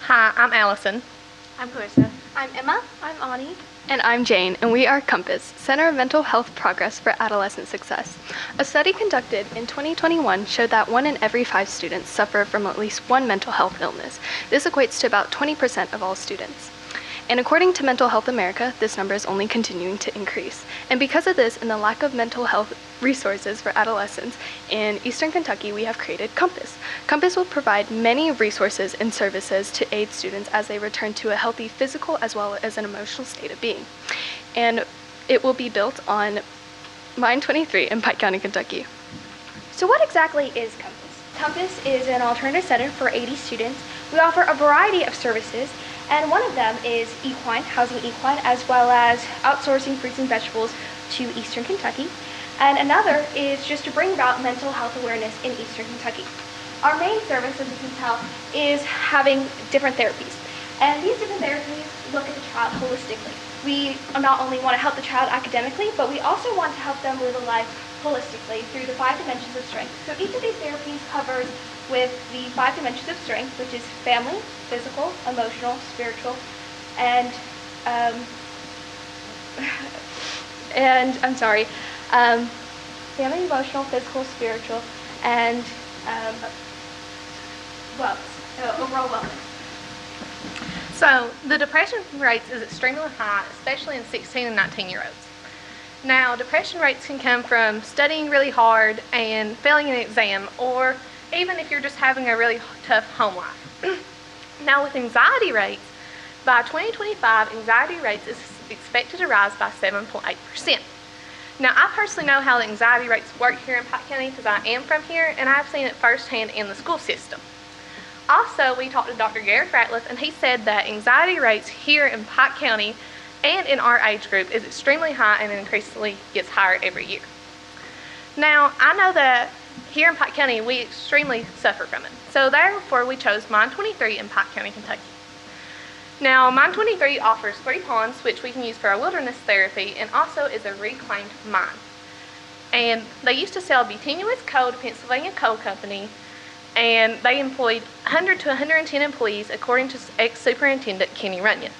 Hi, I'm Allison. I'm Clarissa. I'm Emma. I'm Ani. And I'm Jane, and we are COMPASS, Center of Mental Health Progress for Adolescent Success. A study conducted in 2021 showed that 1 in every 5 students suffer from at least one mental health illness. This equates to about 20% of all students. And according to Mental Health America, this number is only continuing to increase. And because of this and the lack of mental health resources for adolescents in Eastern Kentucky, we have created COMPASS. COMPASS will provide many resources and services to aid students as they return to a healthy physical as well as an emotional state of being. And it will be built on Mine 23 in Pike County, Kentucky. So what exactly is COMPASS? COMPASS is an alternative center for 80 students. We offer a variety of services, and one of them is housing equine, as well as outsourcing fruits and vegetables to Eastern Kentucky. And another is just to bring about mental health awareness in Eastern Kentucky. Our main service, as you can tell, is having different therapies. And these different therapies look at the child holistically. We not only want to help the child academically, but we also want to help them live a life holistically through the 5 dimensions of strength. So each of these therapies covers with the 5 dimensions of strength, which is family, physical, emotional, spiritual, and family, emotional, physical, spiritual, and overall wellness. So, the depression rates is extremely high, especially in 16 and 19-year-olds. Now, depression rates can come from studying really hard and failing an exam, or even if you're just having a really tough home life. Now, with anxiety rates, by 2025, anxiety rates is expected to rise by 7.8%. Now, I personally know how the anxiety rates work here in Pike County because I am from here, and I've seen it firsthand in the school system. Also, we talked to Dr. Garrett Ratliff, and he said that anxiety rates here in Pike County and in our age group is extremely high and increasingly gets higher every year. Now, I know that here in Pike County, we extremely suffer from it. So therefore, we chose Mine 23 in Pike County, Kentucky. Now, Mine 23 offers 3 ponds, which we can use for our wilderness therapy, and also is a reclaimed mine. And they used to sell bituminous coal to Pennsylvania Coal Company, and they employed 100 to 110 employees, according to ex-superintendent Kenny Runyon.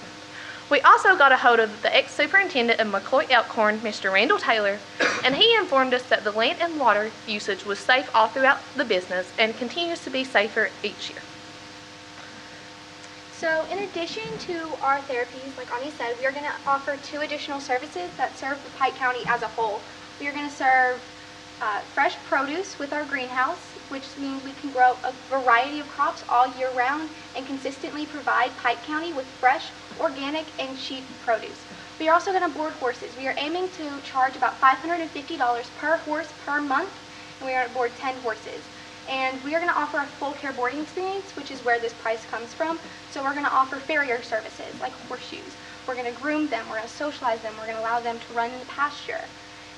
We also got a hold of the ex-superintendent of McCoy Elkhorn, Mr. Randall Taylor, and he informed us that the land and water usage was safe all throughout the business and continues to be safer each year. So in addition to our therapies, like Ani said, we are going to offer 2 additional services that serve the Pike County as a whole. We are going to serve fresh produce with our greenhouse, which means we can grow a variety of crops all year round and consistently provide Pike County with fresh, organic, and cheap produce. We are also going to board horses. We are aiming to charge about $550 per horse per month, and we are going to board 10 horses. And we are going to offer a full care boarding experience, which is where this price comes from. So we're going to offer farrier services like horseshoes. We're going to groom them, we're going to socialize them, we're going to allow them to run in the pasture.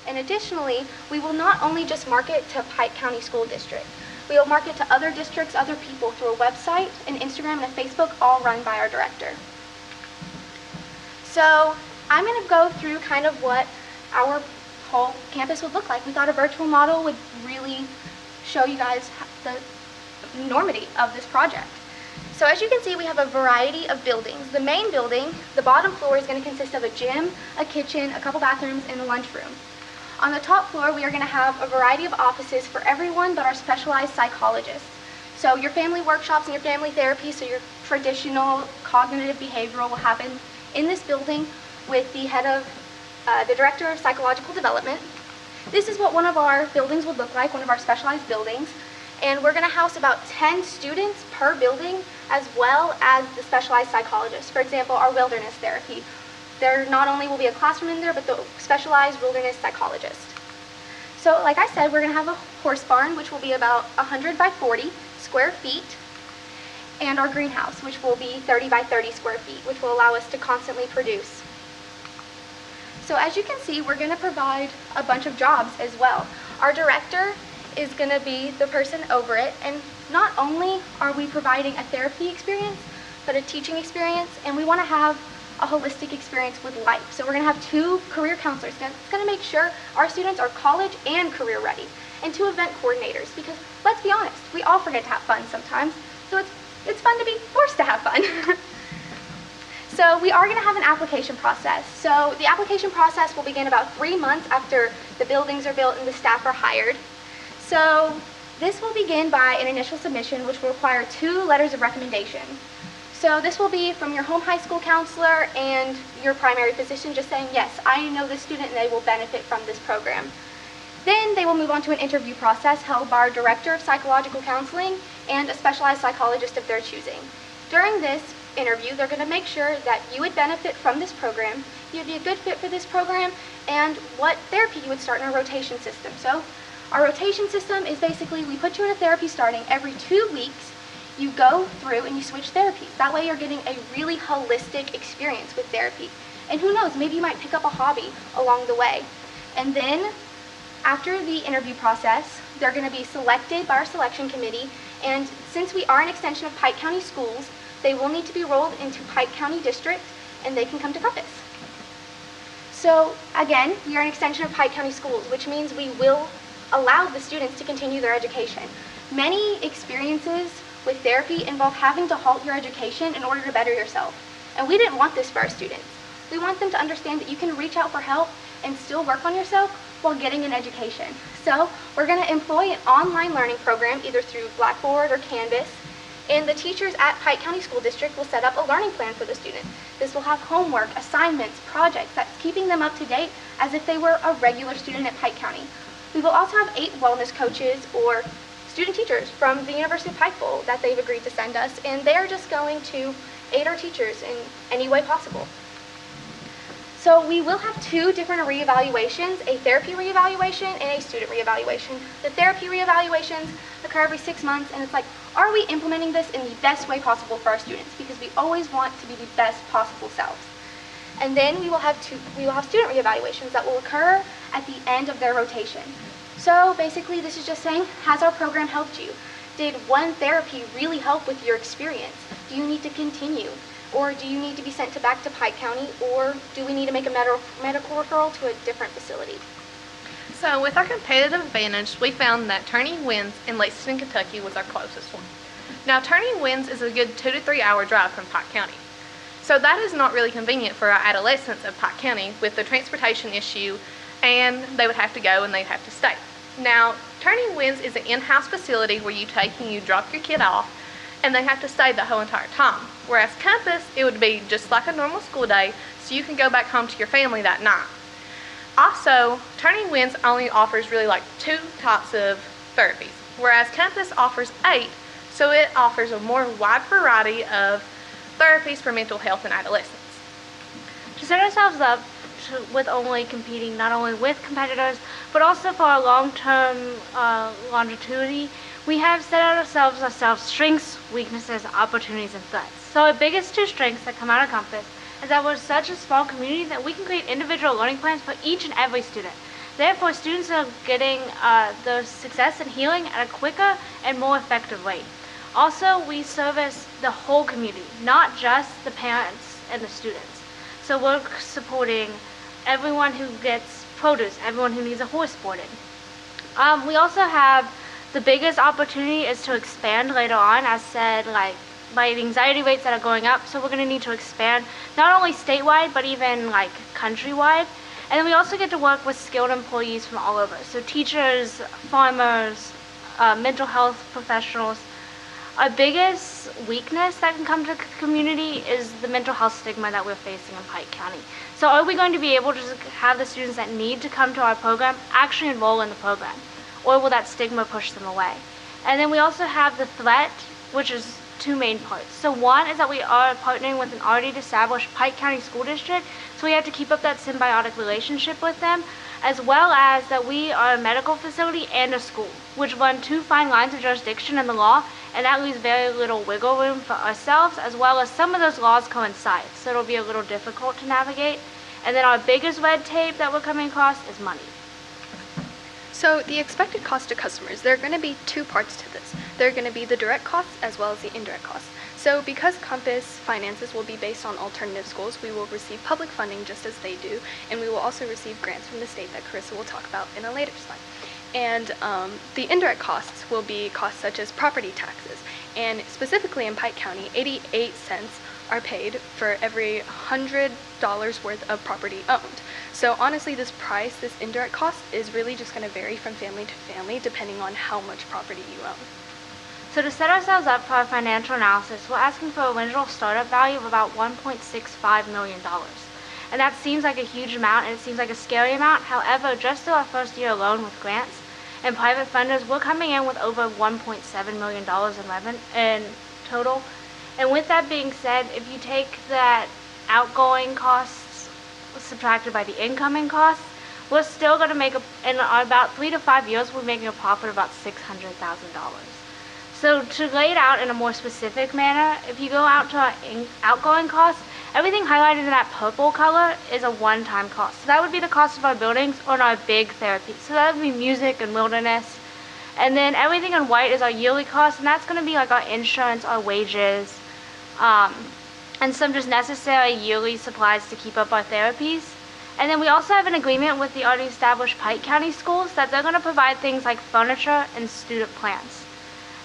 And additionally, we will not only just market to Pike County School District. We will market to other districts, other people through a website, an Instagram, and a Facebook, all run by our director. So I'm going to go through kind of what our whole campus would look like. We thought a virtual model would really show you guys the enormity of this project. So as you can see, we have a variety of buildings. The main building, the bottom floor, is going to consist of a gym, a kitchen, a couple bathrooms, and a lunchroom. On the top floor, we are going to have a variety of offices for everyone but our specialized psychologists. So your family workshops and your family therapy, so your traditional cognitive behavioral will happen in this building with the head of, the director of psychological development. This is what one of our buildings would look like, one of our specialized buildings. And we're going to house about 10 students per building, as well as the specialized psychologists. For example, our wilderness therapy. There not only will be a classroom in there, but the specialized wilderness psychologist. So like I said, we're going to have a horse barn, which will be about 100 by 40 square feet, and our greenhouse, which will be 30 by 30 square feet, which will allow us to constantly produce. So as you can see, we're going to provide a bunch of jobs as well. Our director is going to be the person over it, and not only are we providing a therapy experience, but a teaching experience, and we want to have a holistic experience with life. So we're going to have 2 career counselors. It's going to make sure our students are college and career ready, and 2 event coordinators, because let's be honest, we all forget to have fun sometimes. So it's it's fun to be forced to have fun. So we are going to have an application process. So the application process will begin about 3 months after the buildings are built and the staff are hired. So this will begin by an initial submission, which will require 2 letters of recommendation. So this will be from your home high school counselor and your primary physician just saying, yes, I know this student and they will benefit from this program. Then they will move on to an interview process held by our director of psychological counseling and a specialized psychologist of their choosing. During this interview, they're going to make sure that you would benefit from this program, you'd be a good fit for this program, and what therapy you would start in our rotation system. So our rotation system is basically we put you in a therapy starting every 2 weeks. You go through and you switch therapies. That way you're getting a really holistic experience with therapy. And who knows, maybe you might pick up a hobby along the way. And then after the interview process, they're going to be selected by our selection committee. And since we are an extension of Pike County Schools, they will need to be rolled into Pike County District and they can come to Compass. So again, we are an extension of Pike County Schools, which means we will allow the students to continue their education. Many experiences with therapy involve having to halt your education in order to better yourself. And we didn't want this for our students. We want them to understand that you can reach out for help and still work on yourself while getting an education. So we're going to employ an online learning program either through Blackboard or Canvas. And the teachers at Pike County School District will set up a learning plan for the student. This will have homework, assignments, projects that's keeping them up to date as if they were a regular student at Pike County. We will also have 8 wellness coaches or student teachers from the University of Pikeville that they've agreed to send us, and they're just going to aid our teachers in any way possible. So we will have 2 different reevaluations, a therapy reevaluation and a student reevaluation. The therapy reevaluations occur every 6 months, and it's like, are we implementing this in the best way possible for our students? Because we always want to be the best possible selves. And then we will have student reevaluations that will occur at the end of their rotation. So basically this is just saying, has our program helped you? Did one therapy really help with your experience? Do you need to continue? Or do you need to be sent back to Pike County? Or do we need to make a medical referral to a different facility? So with our competitive advantage, we found that Turning Winds in Lexington, Kentucky was our closest one. Now Turning Winds is a good 2 to 3 hour drive from Pike County. So that is not really convenient for our adolescents of Pike County with the transportation issue, and they would have to go and they'd have to stay. Now Turning Winds is an in-house facility where you take and you drop your kid off and they have to stay the whole entire time. Whereas Compass, it would be just like a normal school day, so you can go back home to your family that night. Also, Turning Winds only offers really like 2 types of therapies, whereas Compass offers 8, so it offers a more wide variety of therapies for mental health in adolescents. To set ourselves up with only competing not only with competitors, but also for our long-term longevity, we have set ourselves strengths, weaknesses, opportunities, and threats. So our biggest 2 strengths that come out of Compass is that we're such a small community that we can create individual learning plans for each and every student. Therefore, students are getting the success and healing at a quicker and more effective rate. Also, we service the whole community, not just the parents and the students. So we're supporting everyone who gets produce, everyone who needs a horse boarded. We also have the biggest opportunity is to expand later on, as said, like by the anxiety rates that are going up. So we're going to need to expand not only statewide, but even like countrywide. And then we also get to work with skilled employees from all over. So teachers, farmers, mental health professionals. Our biggest weakness that can come to the community is the mental health stigma that we're facing in Pike County. So are we going to be able to have the students that need to come to our program actually enroll in the program? Or will that stigma push them away? And then we also have the threat, which is 2 main parts. So one is that we are partnering with an already established Pike County School District, so we have to keep up that symbiotic relationship with them, as well as that we are a medical facility and a school, which run 2 fine lines of jurisdiction in the law, and that leaves very little wiggle room for ourselves, as well as some of those laws coincide, so it'll be a little difficult to navigate. And then our biggest red tape that we're coming across is money. So the expected cost to customers, there are going to be 2 parts to this. There are going to be the direct costs as well as the indirect costs. So because Compass finances will be based on alternative schools, we will receive public funding just as they do, and we will also receive grants from the state that Carissa will talk about in a later slide. And the indirect costs will be costs such as property taxes. And specifically in Pike County, 88 cents are paid for every $100 worth of property owned. So honestly, this indirect cost, is really just going to vary from family to family depending on how much property you own. So to set ourselves up for our financial analysis, we're asking for a original startup value of about $1.65 million. And that seems like a huge amount, and it seems like a scary amount. However, just through our first year alone with grants and private funders, we're coming in with over $1.7 million in total. And with that being said, if you take that outgoing costs subtracted by the incoming costs, we're still going to make, in about 3 to 5 years, we're making a profit of about $600,000. So to lay it out in a more specific manner, if you go out to our outgoing costs, everything highlighted in that purple color is a one-time cost. So that would be the cost of our buildings or our big therapies. So that would be music and wilderness. And then everything in white is our yearly cost, and that's going to be like our insurance, our wages, and some just necessary yearly supplies to keep up our therapies. And then we also have an agreement with the already established Pike County schools that they're going to provide things like furniture and student plans.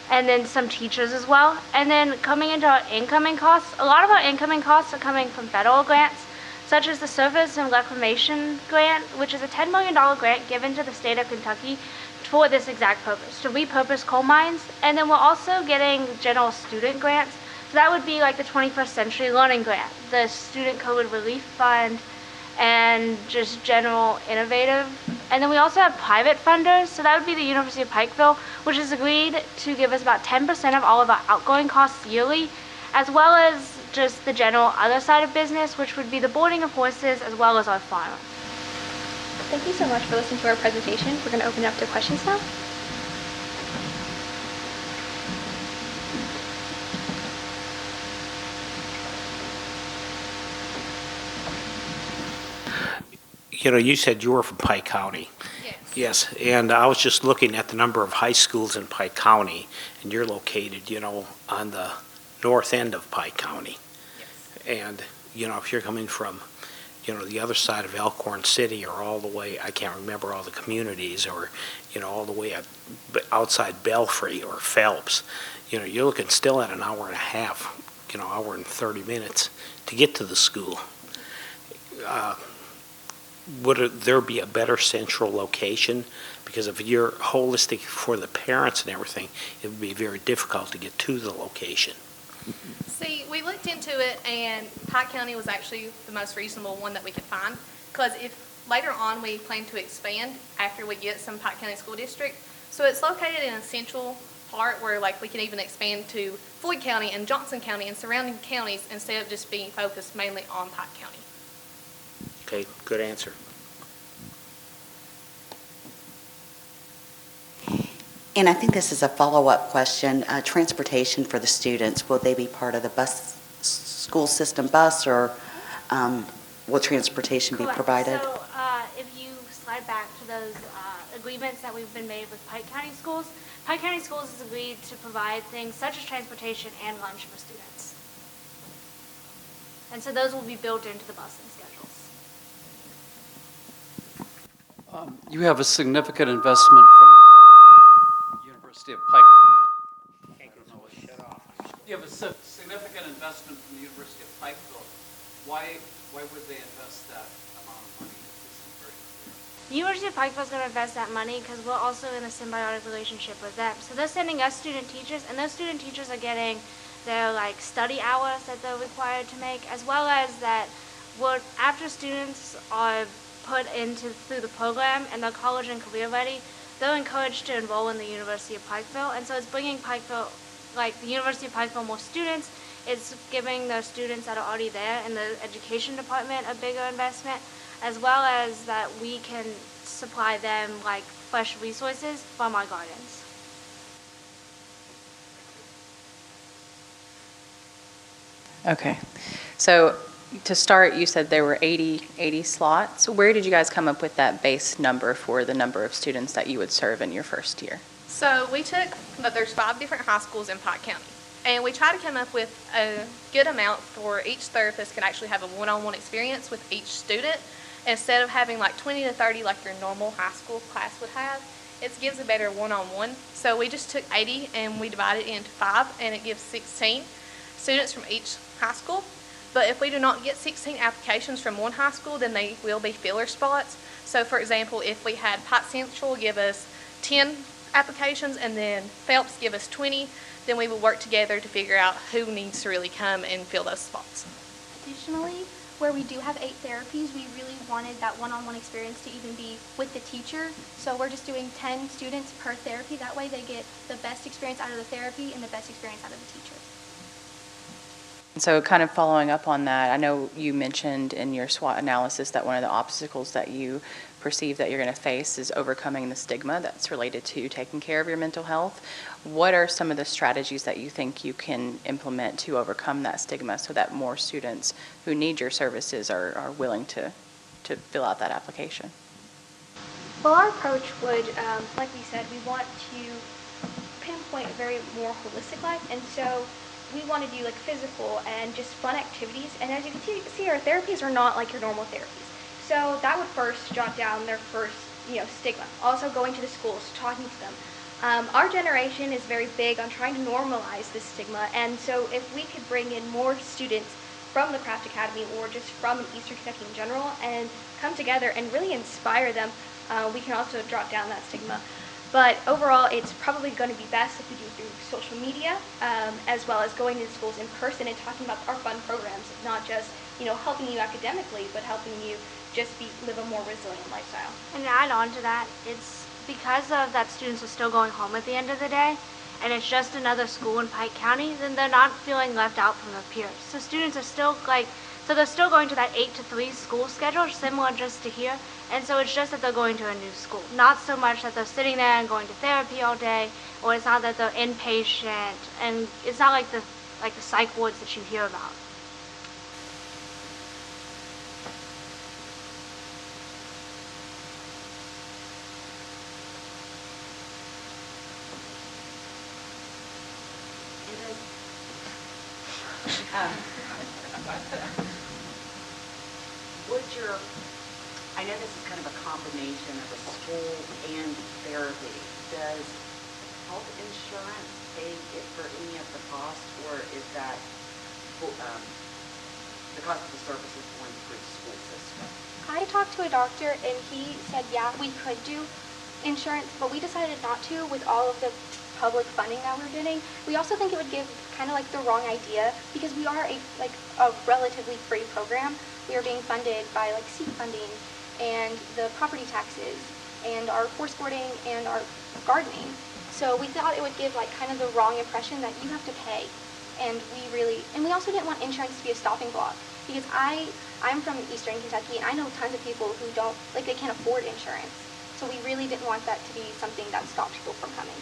And then some teachers as well. And then coming into our incoming costs, a lot of our incoming costs are coming from federal grants, such as the Surface and Reclamation Grant, which is a $10 million grant given to the state of Kentucky for this exact purpose, to repurpose coal mines. And then we're also getting general student grants. So that would be like the 21st Century Learning Grant, the Student COVID Relief Fund, and just general innovative. And then we also have private funders, so that would be the University of Pikeville, which has agreed to give us about 10% of all of our outgoing costs yearly, as well as just the general other side of business, which would be the boarding of horses, as well as our farm. Thank you so much for listening to our presentation. We're going to open it up to questions now. You know, you said you were from Pike County. Yes. Yes, and I was just looking at the number of high schools in Pike County, and you're located, you know, on the north end of Pike County. Yes. And, you know, if you're coming from, you know, the other side of Elkhorn City or all the way, I can't remember all the communities, or, you know, all the way outside Belfry or Phelps, you know, you're looking still at an hour and a half, you know, hour and 30 minutes to get to the school. Would there be a better central location? Because if you're holistic for the parents and everything, it would be very difficult to get to the location. See, we looked into it, and Pike County was actually the most reasonable one that we could find. Because if later on we plan to expand after we get some Pike County School District, so it's located in a central part where like we can even expand to Floyd County and Johnson County and surrounding counties instead of just being focused mainly on Pike County. Okay, good answer. And I think this is a follow-up question. Transportation for the students, will they be part of the school system bus, or will transportation be Correct. provided? So if you slide back to those agreements that we've been made with Pike County Schools has agreed to provide things such as transportation and lunch for students. And so those will be built into the busing schedules. You have a significant investment from University of Pike. You have a significant investment from the University of Pikeville. Why would they invest that amount of money? This is very clear. The University of Pikeville is going to invest that money because we're also in a symbiotic relationship with them. So they're sending us student teachers, and those student teachers are getting their like study hours that they're required to make, as well as that after students are put through the program and they're college and career ready, they're encouraged to enroll in the University of Pikeville. And so it's bringing Pikeville, like the University of Pikeville, more students. It's giving the students that are already there in the education department a bigger investment, as well as that we can supply them like fresh resources from our gardens. Okay. So to start, you said there were 80 slots. Where did you guys come up with that base number for the number of students that you would serve in your first year? So we took, there's 5 different high schools in Pike County, and we tried to come up with a good amount for each therapist can actually have a one-on-one experience with each student instead of having like 20 to 30 like your normal high school class would have. it gives a better one-on-one. So we just took 80 and we divided it into 5, and it gives 16 students from each high school. But if we do not get 16 applications from one high school, then they will be filler spots. So for example, if we had Pike Central give us 10 applications and then Phelps give us 20, then we will work together to figure out who needs to really come and fill those spots. Additionally, where we do have 8 therapies, we really wanted that one-on-one experience to even be with the teacher. So we're just doing 10 students per therapy. That way they get the best experience out of the therapy and the best experience out of the teacher. So kind of following up on that, I know you mentioned in your SWOT analysis that one of the obstacles that you perceive that you're going to face is overcoming the stigma that's related to taking care of your mental health. What are some of the strategies that you think you can implement to overcome that stigma so that more students who need your services are willing to fill out that application? Well, our approach would, like we said, we want to pinpoint a very more holistic life, and so we want to do like physical and just fun activities. And as you can see, our therapies are not like your normal therapies. So that would first jot down their first, stigma. Also going to the schools, talking to them. Our generation is very big on trying to normalize this stigma, and so if we could bring in more students from the Craft Academy or just from Eastern Kentucky in general and come together and really inspire them, we can also drop down that stigma. But overall, it's probably going to be best if we do it through social media, as well as going to the schools in person and talking about our fun programs, not just helping you academically, but helping you just live a more resilient lifestyle. And to add on to that, it's because of that students are still going home at the end of the day, and it's just another school in Pike County, then they're not feeling left out from their peers. So students are still they're still going to that 8 to 3 school schedule, similar just to here, and so it's just that they're going to a new school. Not so much that they're sitting there and going to therapy all day, or it's not that they're inpatient, and it's not like the psych wards that you hear about. I know this is kind of a combination of a school and therapy. Does health insurance pay for any of the cost, or is that the cost of the services going through the school system? I talked to a doctor and he said, yeah, we could do insurance, but we decided not to with all of the public funding that we're getting. We also think it would give kind of like the wrong idea, because we are a relatively free program. We are being funded by like seat funding and the property taxes and our horse boarding and our gardening. So we thought it would give like kind of the wrong impression that you have to pay. And we also didn't want insurance to be a stopping block, because I'm from Eastern Kentucky and I know tons of people who they can't afford insurance. So we really didn't want that to be something that stopped people from coming.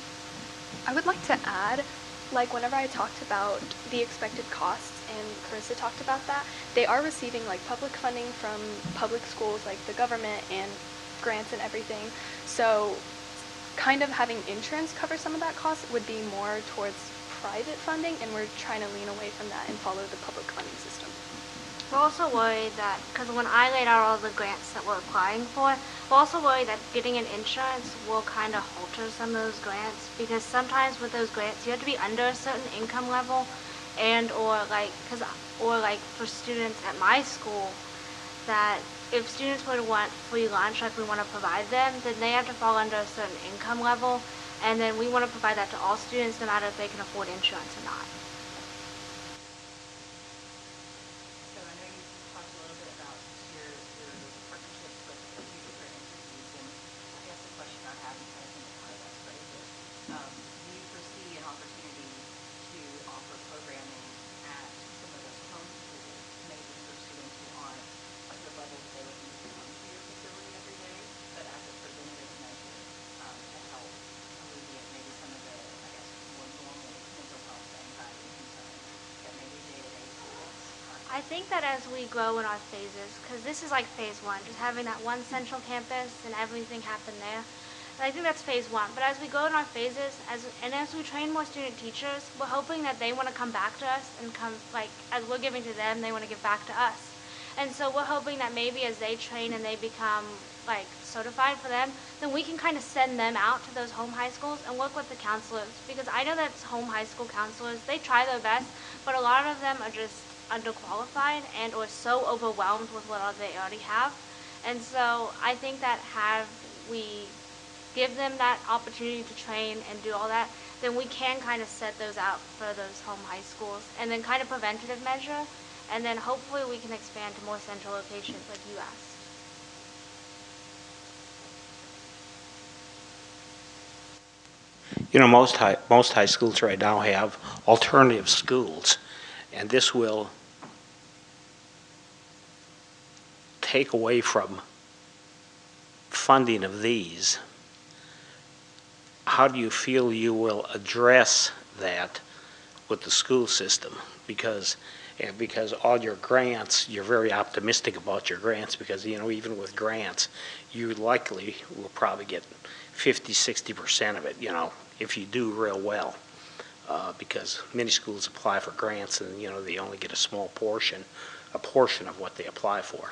I would like to add, whenever I talked about the expected costs and Carissa talked about that, they are receiving public funding from public schools, like the government, and grants and everything. So kind of having insurance cover some of that cost would be more towards private funding, and we're trying to lean away from that and follow the public funding system. We're also worried that, because when I laid out all the grants that we're applying for, we're also worried that getting an insurance will kind of alter some of those grants, because sometimes with those grants you have to be under a certain income level, and or for students at my school, that if students would want free lunch like we want to provide them, then they have to fall under a certain income level, and then we want to provide that to all students no matter if they can afford insurance or not. So I know you talked a little bit about your partnerships with a few different entities, and I guess the question I have, and I think how to best phrase it, do you foresee an opportunity to offer programming at some of those home schools, maybe for students who aren't at the level that they would need to come to your facility every day, but as a preventative measure to help alleviate maybe some of the, I guess, more normal mental health anxiety concerns that maybe day-to-day students are. I think that as we grow in our phases, because this is like phase 1, just having that one central campus and everything happen there. And I think that's phase 1. But as we go in our phases, as we train more student teachers, we're hoping that they want to come back to us and as we're giving to them, they want to give back to us. And so we're hoping that maybe as they train and they become like certified for them, then we can kind of send them out to those home high schools and work with the counselors, because I know that home high school counselors, they try their best, but a lot of them are just underqualified and or so overwhelmed with what they already have. And so I think that have we give them that opportunity to train and do all that, then we can kind of set those out for those home high schools and then kind of preventative measure, and then hopefully we can expand to more central locations like you asked. You know, most high schools right now have alternative schools, and this will take away from funding of these. How do you feel you will address that with the school system? Because all your grants, you're very optimistic about your grants, because, you know, even with grants, you likely will probably get 50–60% of it, you know, if you do real well. Because many schools apply for grants and, you know, they only get a small portion of what they apply for.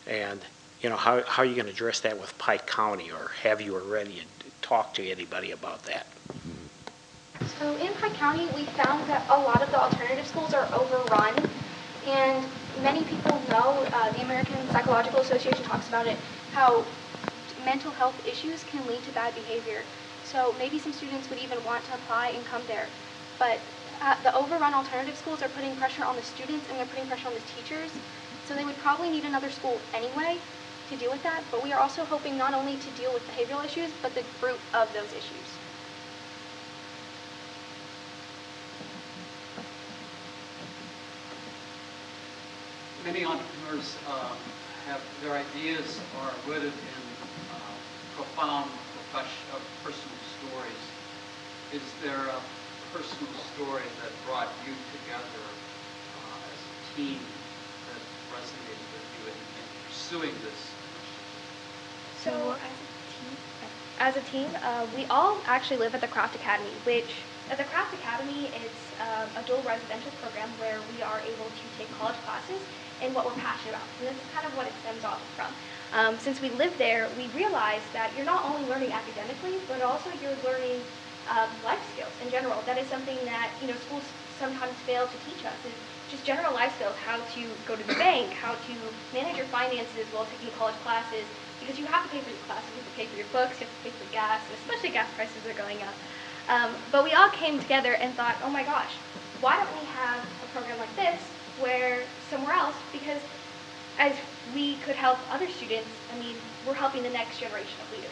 And, you know, how are you going to address that with Pike County, or have you already talked to anybody about that? So in Pike County, we found that a lot of the alternative schools are overrun, and many people know, the American Psychological Association talks about it, how mental health issues can lead to bad behavior. So maybe some students would even want to apply and come there. But the overrun alternative schools are putting pressure on the students, and they're putting pressure on the teachers. So they would probably need another school anyway to deal with that. But we are also hoping not only to deal with behavioral issues, but the root of those issues. Many entrepreneurs have their ideas are rooted in profound personal stories. Is there a personal story that brought you together as a team that resonated with you in pursuing this? So as a team, we all actually live at the Craft Academy, which at the Craft Academy, it's a dual residential program where we are able to take college classes in what we're passionate about. And this is kind of what it stems off from. Since we live there, we realize that you're not only learning academically, but also you're learning life skills in general. That is something that, you know, schools sometimes fail to teach us, is just general life skills, how to go to the bank, how to manage your finances while taking college classes, because you have to pay for your classes, you have to pay for your books, you have to pay for gas, especially gas prices are going up. But we all came together and thought, oh my gosh, why don't we have a program like this where somewhere else, because as we could help other students, I mean, we're helping the next generation of leaders.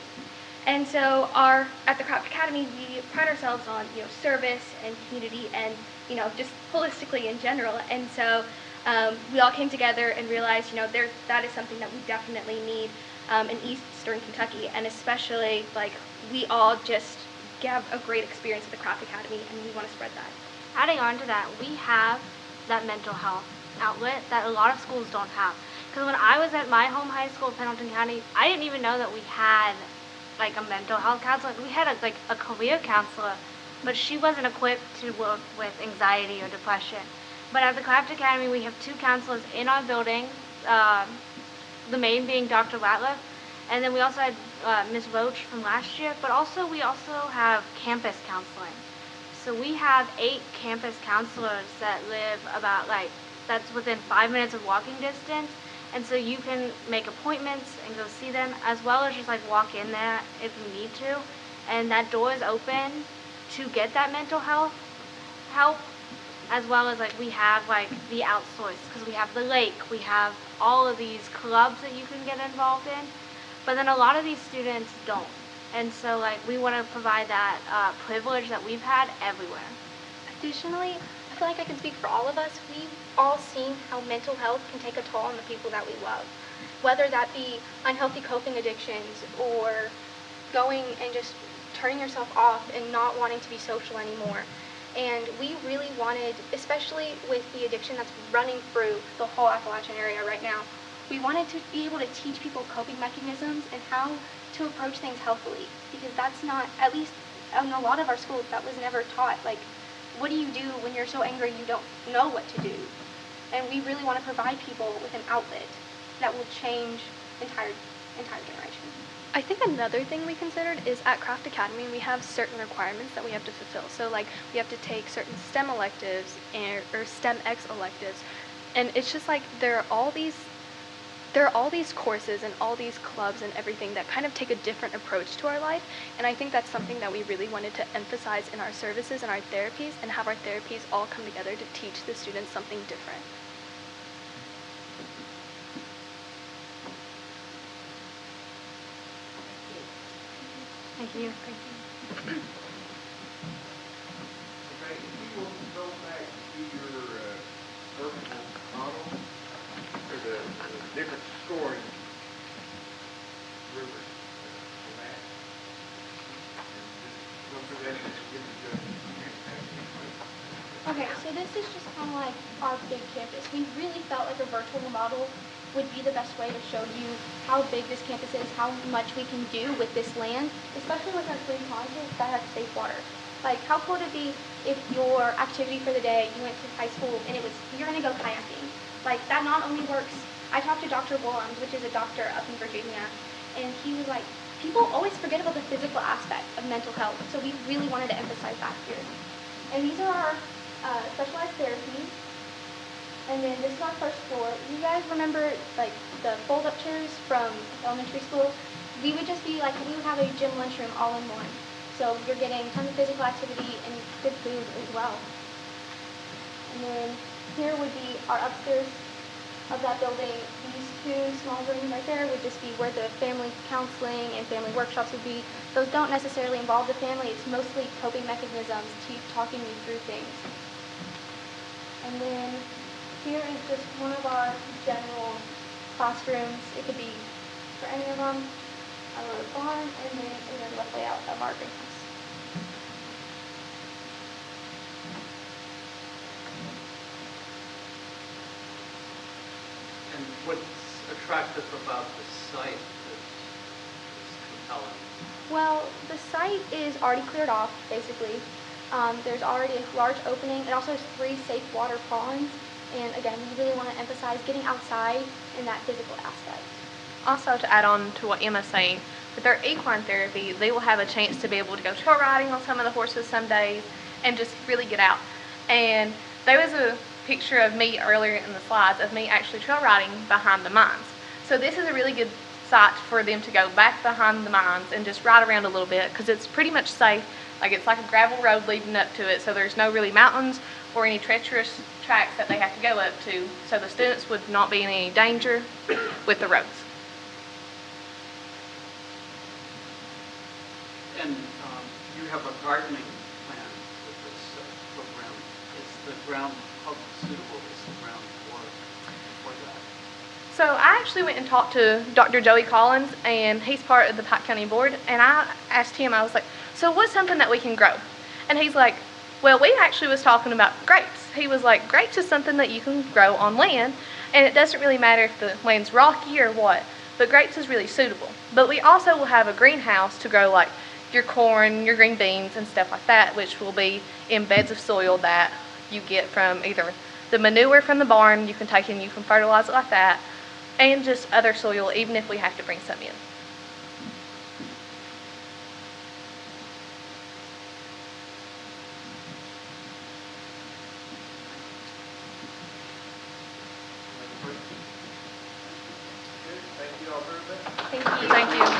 And so at the Craft Academy, we pride ourselves on, you know, service and community and, you know, just holistically in general. And so we all came together and realized, you know, that is something that we definitely need in Eastern Kentucky, and especially, like, we all just have a great experience at the Craft Academy, and we want to spread that. Adding on to that, we have that mental health outlet that a lot of schools don't have. Because when I was at my home high school, Pendleton County, I didn't even know that we had like a mental health counselor. We had a career counselor, but she wasn't equipped to work with anxiety or depression. But at the Craft Academy, we have 2 counselors in our building, the main being Dr. Ratliff, and then we also had Ms. Roach from last year, but we also have campus counseling. So we have 8 campus counselors that live that's within 5 minutes of walking distance. And so you can make appointments and go see them, as well as just like walk in there if you need to. And that door is open to get that mental health help, as well as like we have like the outsource, because we have the lake, we have all of these clubs that you can get involved in. But then a lot of these students don't. And so like we want to provide that privilege that we've had everywhere. Additionally, I feel like I can speak for all of us. We've all seen how mental health can take a toll on the people that we love, whether that be unhealthy coping addictions or going and just turning yourself off and not wanting to be social anymore. And we really wanted, especially with the addiction that's running through the whole Appalachian area right now, we wanted to be able to teach people coping mechanisms and how to approach things healthily, because that's not, at least in a lot of our schools, that was never taught. Like, what do you do when you're so angry you don't know what to do? And we really want to provide people with an outlet that will change entire entire generation. I think another thing we considered is at Craft Academy we have certain requirements that we have to fulfill. So like we have to take certain STEM electives or STEM X electives, and it's just like there are all these courses and all these clubs and everything that kind of take a different approach to our life, and I think that's something that we really wanted to emphasize in our services and our therapies, and have our therapies all come together to teach the students something different. Thank you. Okay, if you will go back to your virtual model, or the different scoring rubric for that, and just go through that and give the judge Okay, so this is just kind of like our big campus. We really felt like a virtual model would be the best way to show you how big this campus is, how much we can do with this land, especially with our green colleges that have safe water. Like, how cool would it be if your activity for the day, you went to high school and it was, you're gonna go kayaking. Like, that not only works, I talked to Dr. Willems, which is a doctor up in Virginia, and he was like, people always forget about the physical aspect of mental health, so we really wanted to emphasize that here. And these are our specialized therapies. And then this is our first floor. You guys remember like the fold-up chairs from elementary school? We would just be like, we would have a gym lunchroom all in one. So you're getting tons of physical activity and good food as well. And then here would be our upstairs of that building. These two small rooms right there would just be where the family counseling and family workshops would be. Those don't necessarily involve the family. It's mostly coping mechanisms, talking you through things. And then here is just one of our general classrooms. It could be for any of them. A little barn, and then a rough layout of our greenhouse. And what's attractive about the site that's compelling? Well, the site is already cleared off, basically. There's already a large opening. It also has 3 safe water ponds. And again, we really want to emphasize getting outside in that physical aspect. Also, to add on to what Emma's saying, with their equine therapy, they will have a chance to be able to go trail riding on some of the horses some days and just really get out. And there was a picture of me earlier in the slides of me actually trail riding behind the mines. So this is a really good site for them to go back behind the mines and just ride around a little bit, because it's pretty much safe. Like, it's like a gravel road leading up to it, so there's no really mountains or any treacherous tracks that they have to go up to, so the students would not be in any danger with the roads. And you have a gardening plan with this program. Is the ground, how suitable is the ground for that? So I actually went and talked to Dr. Joey Collins, and he's part of the Pike County Board, and I asked him, I was like, so what's something that we can grow? And he's like, well, we actually was talking about grapes. He was like, grapes is something that you can grow on land, and it doesn't really matter if the land's rocky or what, but grapes is really suitable. But we also will have a greenhouse to grow like your corn, your green beans, and stuff like that, which will be in beds of soil that you get from either the manure from the barn, you can take and you can fertilize it like that, and just other soil, even if we have to bring some in. Good, thank you all very much. Thank you. Thank you.